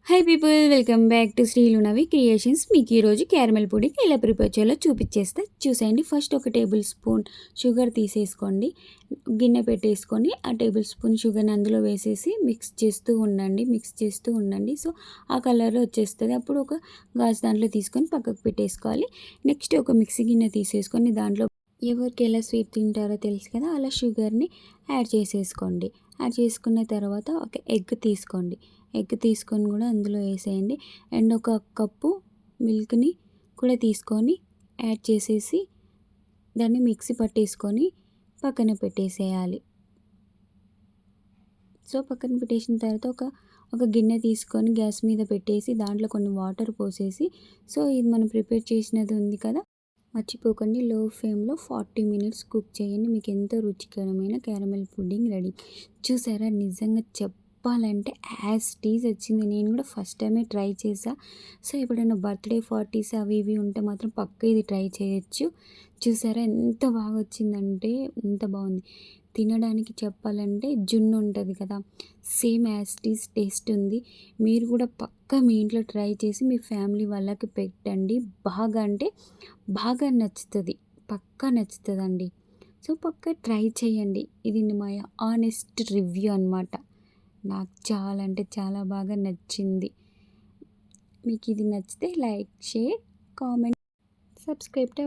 High people, welcome back to శ్రీలునవి creations. మీకు ఈరోజు క్యారమెల్ పుడింగ్ ఎలా ప్రిపేర్ చేయాలో చూపించేస్తా. చూసేయండి. ఫస్ట్ ఒక టేబుల్ స్పూన్ షుగర్ తీసేసుకోండి. గిన్నె పెట్టేసుకొని ఆ టేబుల్ స్పూన్ షుగర్ని అందులో వేసేసి మిక్స్ చేస్తూ ఉండండి. సో ఆ కలర్లో వచ్చేస్తుంది. అప్పుడు ఒక గాజు దాంట్లో తీసుకొని పక్కకు పెట్టేసుకోవాలి. నెక్స్ట్ ఒక మిక్సీ గిన్నె తీసేసుకొని దాంట్లో ఎవరికి ఎలా స్వీట్ తింటారో తెలుసు కదా, అలా షుగర్ని యాడ్ చేసేసుకోండి. యాడ్ చేసుకున్న తర్వాత ఒక ఎగ్ తీసుకోండి. ఎగ్ తీసుకొని కూడా అందులో వేసేయండి. అండ్ ఒక కప్పు మిల్క్ని కూడా తీసుకొని యాడ్ చేసేసి దాన్ని మిక్సీ పట్టేసుకొని పక్కన పెట్టేసేయాలి. సో పక్కన పెట్టేసిన తర్వాత ఒక గిన్నె తీసుకొని గ్యాస్ మీద పెట్టేసి దాంట్లో కొన్ని వాటర్ పోసేసి, సో ఇది మనం ప్రిపేర్ చేసినది ఉంది కదా, మర్చిపోకండి లో ఫ్లేమ్లో 40 మినిట్స్ కుక్ చేయండి. మీకు ఎంతో రుచికరమైన క్యారమెల్ పుడ్డింగ్ రెడీ. చూసారా, నిజంగా చెప్పాలంటే యాజ్ టీజ్ వచ్చింది. నేను కూడా ఫస్ట్ టైమే ట్రై చేసా. సో ఎప్పుడైనా బర్త్డే పార్టీస్ అవి ఇవి ఉంటే మాత్రం పక్క ఇది ట్రై చేయొచ్చు. చూసారా ఎంత బాగా వచ్చిందంటే, ఎంత బాగుంది. తినడానికి చెప్పాలంటే జున్ను ఉంటుంది కదా, సేమ్ యాజ్ టీజ్ టేస్ట్ ఉంది. మీరు కూడా పక్కా మీ ఇంట్లో ట్రై చేసి మీ ఫ్యామిలీ వాళ్ళకి పెట్టండి. బాగా అంటే బాగా నచ్చుతుంది, పక్కా నచ్చుతుందండి. సో పక్కా ట్రై చేయండి. ఇది మై ఆనెస్ట్ రివ్యూ అనమాట. నాకు చాలా అంటే చాలా బాగా నచ్చింది. మీకు ఇది నచ్చితే like, share, comment, subscribe to